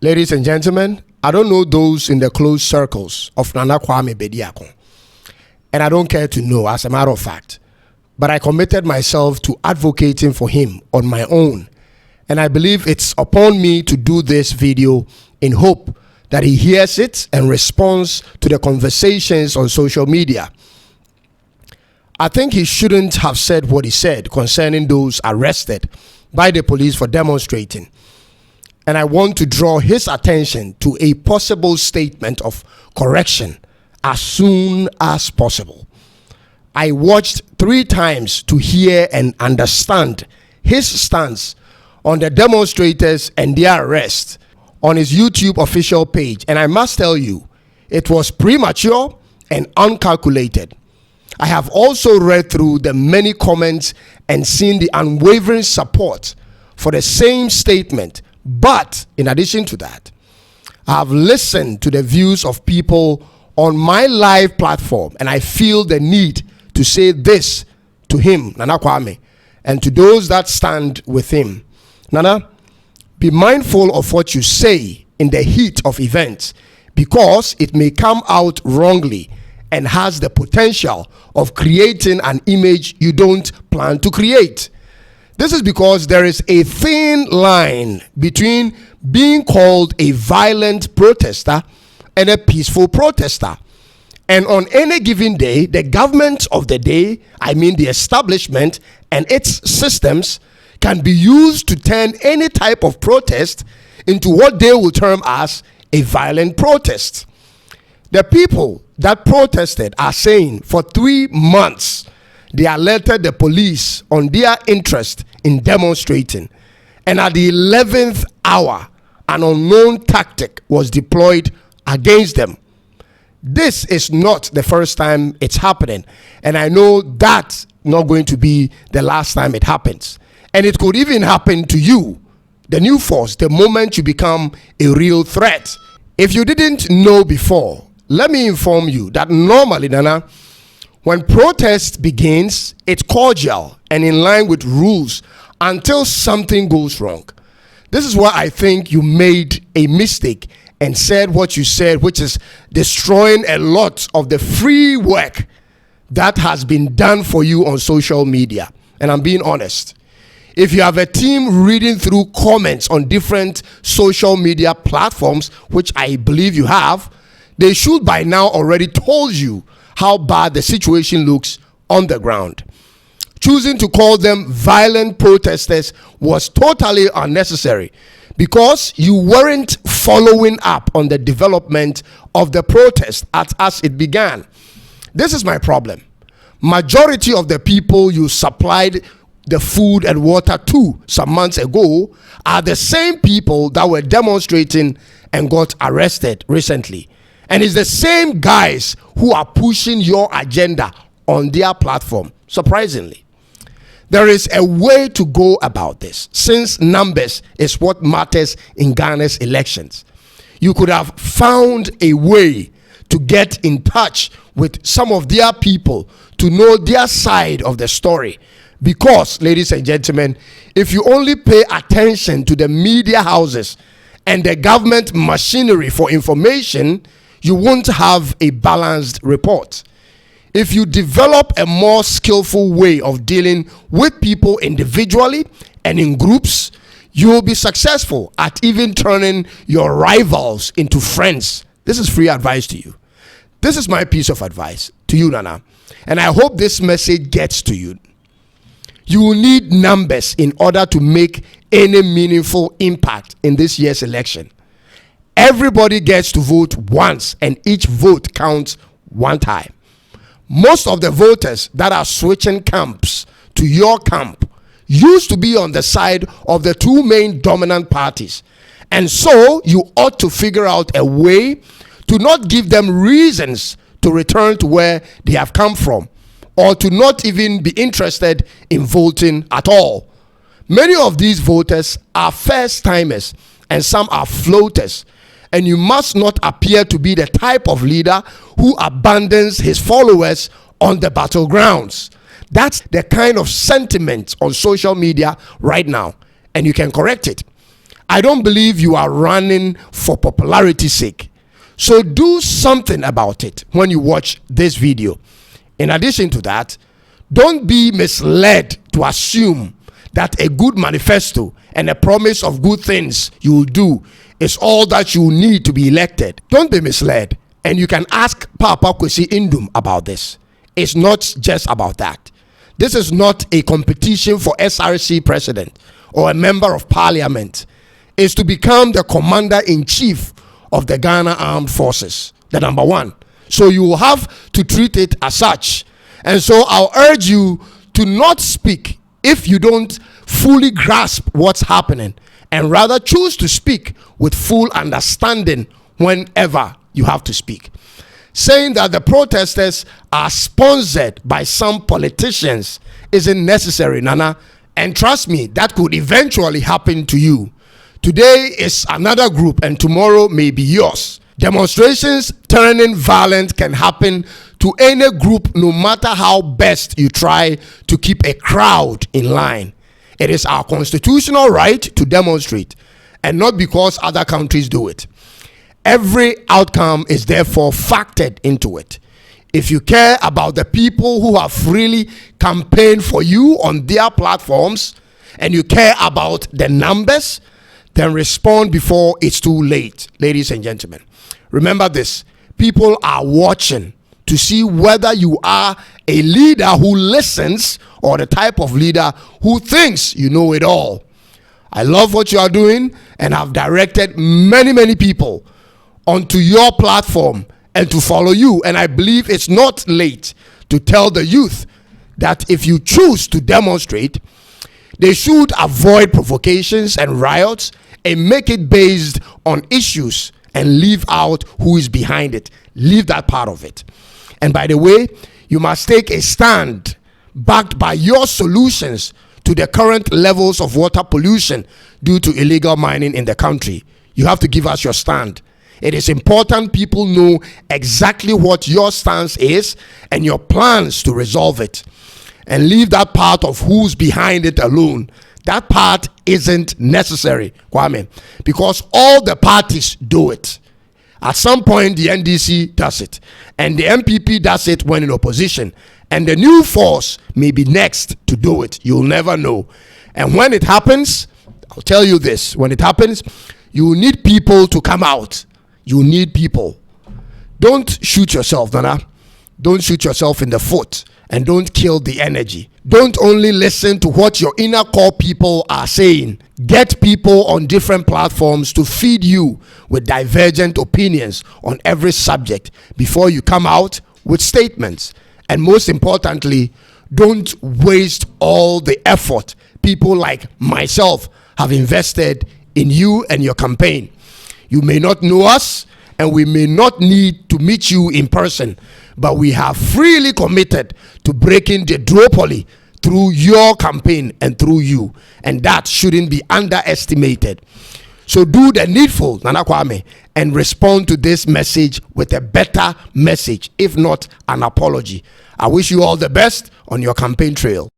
Ladies and gentlemen, I don't know those in the close circles of Nana Kwame Bediako, and I don't care to know, as a matter of fact. But I committed myself to advocating for him on my own, and I believe it's upon me to do this video in hope that he hears it and responds to the conversations on social media. I think he shouldn't have said what he said concerning those arrested by the police for demonstrating. And I want to draw his attention to a possible statement of correction as soon as possible. I watched 3 times to hear and understand his stance on the demonstrators and their arrest on his YouTube official page. And I must tell you, it was premature and uncalculated. I have also read through the many comments and seen the unwavering support for the same statement. But in addition to that, I have listened to the views of people on my live platform, and I feel the need to say this to him, Nana Kwame, and to those that stand with him. Nana, be mindful of what you say in the heat of events, because it may come out wrongly and has the potential of creating an image you don't plan to create. This is because there is a thin line between being called a violent protester and a peaceful protester. And on any given day, the government of the day, I mean the establishment and its systems, can be used to turn any type of protest into what they will term as a violent protest. The people that protested are saying for 3 months they alerted the police on their interest in demonstrating, and at the 11th hour an unknown tactic was deployed against them. This is not the first time it's happening, and I know that's not going to be the last time it happens. And it could even happen to you, the new force, the moment you become a real threat. If you didn't know before, let me inform you that normally, Nana, when protest begins, it's cordial and in line with rules until something goes wrong. This is why I think you made a mistake and said what you said, which is destroying a lot of the free work that has been done for you on social media. And I'm being honest. If you have a team reading through comments on different social media platforms, which I believe you have, they should by now already told you how bad the situation looks on the ground. Choosing to call them violent protesters was totally unnecessary because you weren't following up on the development of the protest as it began. This is my problem. Majority of the people you supplied the food and water to some months ago are the same people that were demonstrating and got arrested recently. And it's the same guys who are pushing your agenda on their platform, surprisingly. There is a way to go about this, since numbers is what matters in Ghana's elections. You could have found a way to get in touch with some of their people to know their side of the story. Because, ladies and gentlemen, if you only pay attention to the media houses and the government machinery for information, you won't have a balanced report. If you develop a more skillful way of dealing with people individually and in groups, you will be successful at even turning your rivals into friends. This is free advice to you. This is my piece of advice to you, Nana. And I hope this message gets to you. You will need numbers in order to make any meaningful impact in this year's election. Everybody gets to vote once, and each vote counts one time. Most of the voters that are switching camps to your camp used to be on the side of the 2 main dominant parties. And so you ought to figure out a way to not give them reasons to return to where they have come from, or to not even be interested in voting at all. Many of these voters are first timers and some are floaters, and you must not appear to be the type of leader who abandons his followers on the battlegrounds. That's the kind of sentiment on social media right now, and you can correct it. I don't believe you are running for popularity's sake. So do something about it when you watch this video. In addition to that, don't be misled to assume that a good manifesto and a promise of good things you will do is all that you need to be elected. Don't be misled. And you can ask Papa Kwesi Indum about this. It's not just about that. This is not a competition for SRC president or a member of parliament. It's to become the commander-in-chief of the Ghana Armed Forces, the number one. So you will have to treat it as such. And so I'll urge you to not speak if you don't fully grasp what's happening, and rather choose to speak with full understanding whenever you have to speak. Saying that the protesters are sponsored by some politicians isn't necessary, Nana. And trust me, that could eventually happen to you. Today is another group and tomorrow may be yours. Demonstrations turning violent can happen to any group, no matter how best you try to keep a crowd in line. It is our constitutional right to demonstrate, and not because other countries do it. Every outcome is therefore factored into it. If you care about the people who have freely campaigned for you on their platforms, and you care about the numbers, then respond before it's too late, ladies and gentlemen. Remember this: people are watching to see whether you are a leader who listens or the type of leader who thinks you know it all. I love what you are doing and have directed many people onto your platform and to follow you. And I believe it's not late to tell the youth that if you choose to demonstrate, they should avoid provocations and riots and make it based on issues and leave out who is behind it. Leave that part of it. And by the way, you must take a stand backed by your solutions to the current levels of water pollution due to illegal mining in the country. You have to give us your stand. It is important people know exactly what your stance is and your plans to resolve it. And leave that part of who's behind it alone. That part isn't necessary, Kwame, because all the parties do it. At some point, the NDC does it, and the MPP does it when in opposition, and the new force may be next to do it. You'll never know. And when it happens, I'll tell you this: when it happens, you need people to come out. You need people. Don't shoot yourself, Nana. Don't shoot yourself in the foot, and don't kill the energy. Don't only listen to what your inner core people are saying. Get people on different platforms to feed you with divergent opinions on every subject before you come out with statements. And most importantly, don't waste all the effort people like myself have invested in you and your campaign. You may not know us, and we may not need to meet you in person, but we have freely committed to breaking the duopoly through your campaign and through you, and that shouldn't be underestimated. So do the needful, Nana Kwame, and respond to this message with a better message, if not an apology. I wish you all the best on your campaign trail.